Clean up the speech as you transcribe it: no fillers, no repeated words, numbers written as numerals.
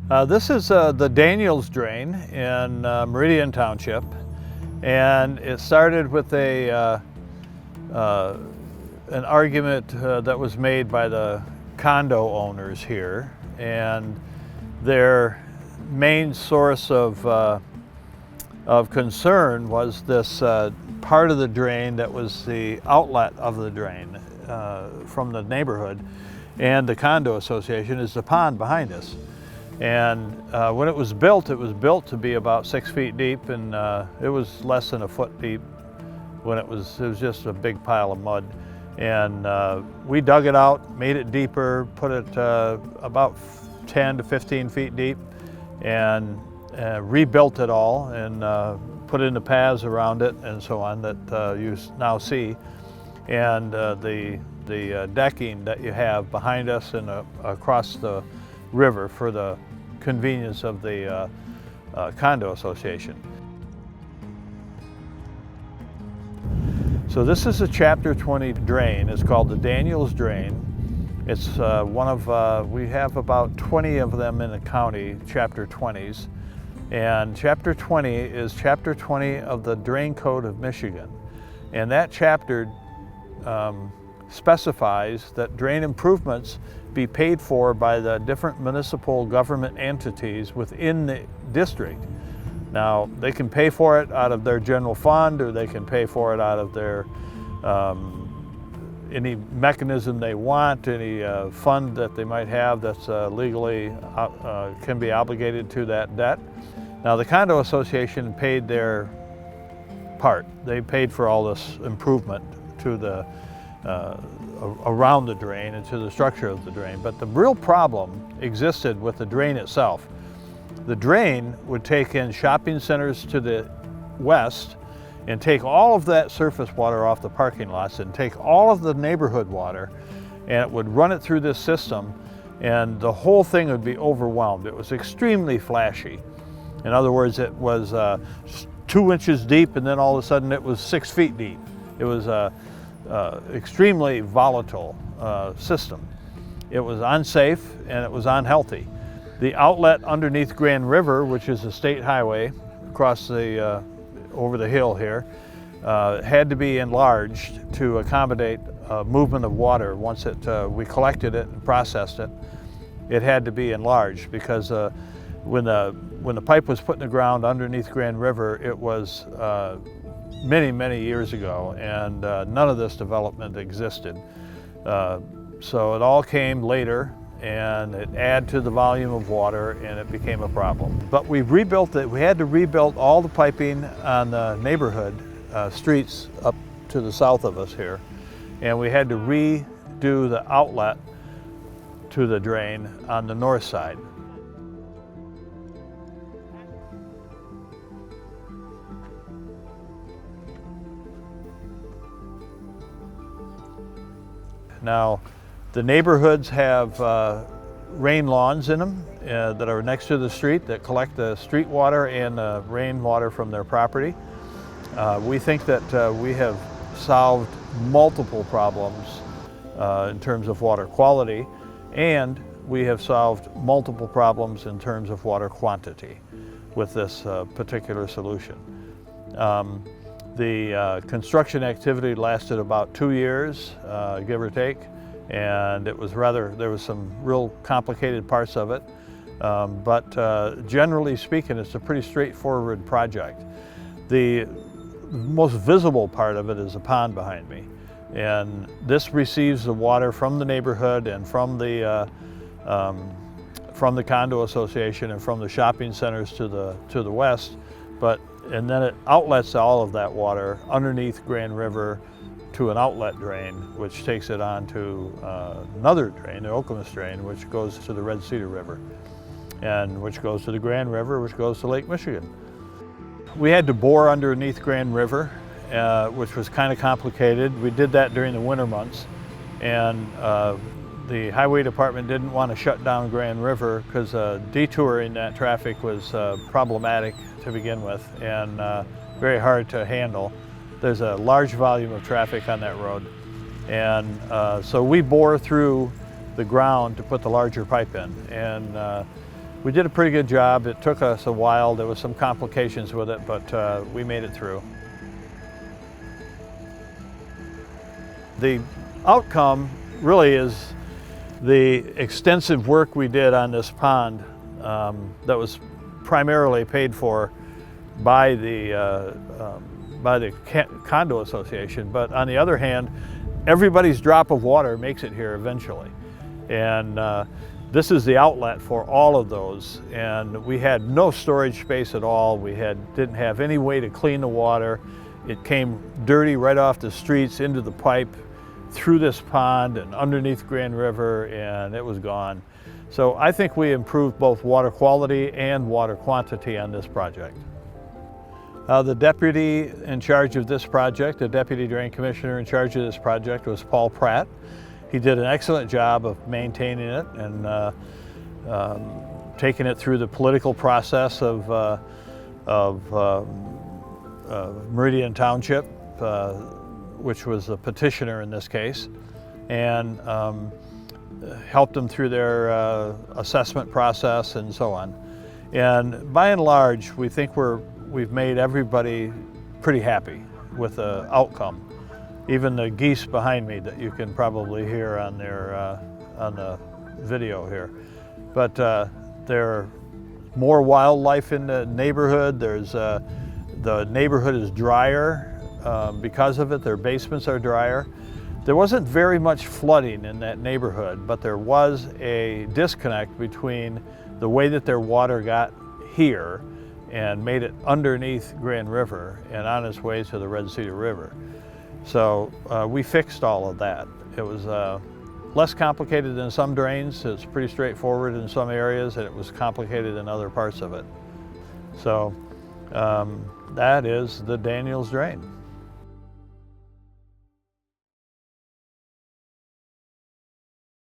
This is the Daniels Drain in Meridian Township, and it started with an argument that was made by the condo owners here, and their main source of concern was this part of the drain that was the outlet of the drain from the neighborhood, and the condo association is the pond behind us. And when it was built to be about 6 feet deep, and it was less than a foot deep when it was just a big pile of mud. And we dug it out, made it deeper, put it about 10 to 15 feet deep, and rebuilt it all, and put in the paths around it and so on that you now see. And the decking that you have behind us and across the river for the convenience of the condo association. So this is a Chapter 20 drain. It's called the Daniels Drain. It's one of, we have about 20 of them in the county, Chapter 20s. And Chapter 20 is Chapter 20 of the Drain Code of Michigan. And that chapter specifies that drain improvements be paid for by the different municipal government entities within the district. Now, they can pay for it out of their general fund, or they can pay for it out of their any mechanism they want, any fund that they might have that's legally can be obligated to that debt. Now, the condo association paid their part. They paid for all this improvement to the around the drain and to the structure of the drain. But the real problem existed with the drain itself. The drain would take in shopping centers to the west and take all of that surface water off the parking lots and take all of the neighborhood water, and it would run it through this system, and the whole thing would be overwhelmed. It was extremely flashy. In other words, it was 2 inches deep, and then all of a sudden it was 6 feet deep. It was extremely volatile system. It was unsafe and it was unhealthy. The outlet underneath Grand River, which is a state highway across the over the hill here, had to be enlarged to accommodate movement of water. Once we collected it and processed it, it had to be enlarged because when the pipe was put in the ground underneath Grand River, it was many years ago, and none of this development existed. So it all came later, and it added to the volume of water, and it became a problem. But we rebuilt it. We had to rebuild all the piping on the neighborhood streets up to the south of us here, and we had to redo the outlet to the drain on the north side. Now, the neighborhoods have rain lawns in them that are next to the street that collect the street water and the rain water from their property. We think that we have solved multiple problems in terms of water quality, and we have solved multiple problems in terms of water quantity with this particular solution. The construction activity lasted about 2 years, give or take, and it was there was some real complicated parts of it, but generally speaking, it's a pretty straightforward project. The most visible part of it is the pond behind me, and this receives the water from the neighborhood and from the condo association and from the shopping centers to the west, and then it outlets all of that water underneath Grand River to an outlet drain, which takes it on to another drain, the Okemos drain, which goes to the Red Cedar River, and which goes to the Grand River, which goes to Lake Michigan. We had to bore underneath Grand River, which was kind of complicated. We did that during the winter months, and the highway department didn't want to shut down Grand River because detouring that traffic was problematic to begin with, and very hard to handle. There's a large volume of traffic on that road, and so we bore through the ground to put the larger pipe in, and We did a pretty good job. It took us a while. There was some complications with it, but we made it through. The outcome really is the extensive work we did on this pond that was primarily paid for by the condo association. But on the other hand, everybody's drop of water makes it here eventually. And this is the outlet for all of those. And we had no storage space at all. We didn't have any way to clean the water. It came dirty right off the streets into the pipe, through this pond and underneath Grand River, and it was gone. So I think we improved both water quality and water quantity on this project. The deputy in charge of this project, the deputy drain commissioner in charge of this project, was Paul Pratt. He did an excellent job of maintaining it and taking it through the political process of Meridian Township, which was the petitioner in this case, and helped them through their assessment process and so on. And by and large, we think we've made everybody pretty happy with the outcome. Even the geese behind me that you can probably hear on the video here. But there are more wildlife in the neighborhood. The neighborhood is drier. Because of it, their basements are drier. There wasn't very much flooding in that neighborhood, but there was a disconnect between the way that their water got here and made it underneath Grand River and on its way to the Red Cedar River. So we fixed all of that. It was less complicated than some drains. It's pretty straightforward in some areas, and it was complicated in other parts of it. So that is the Daniels Drain.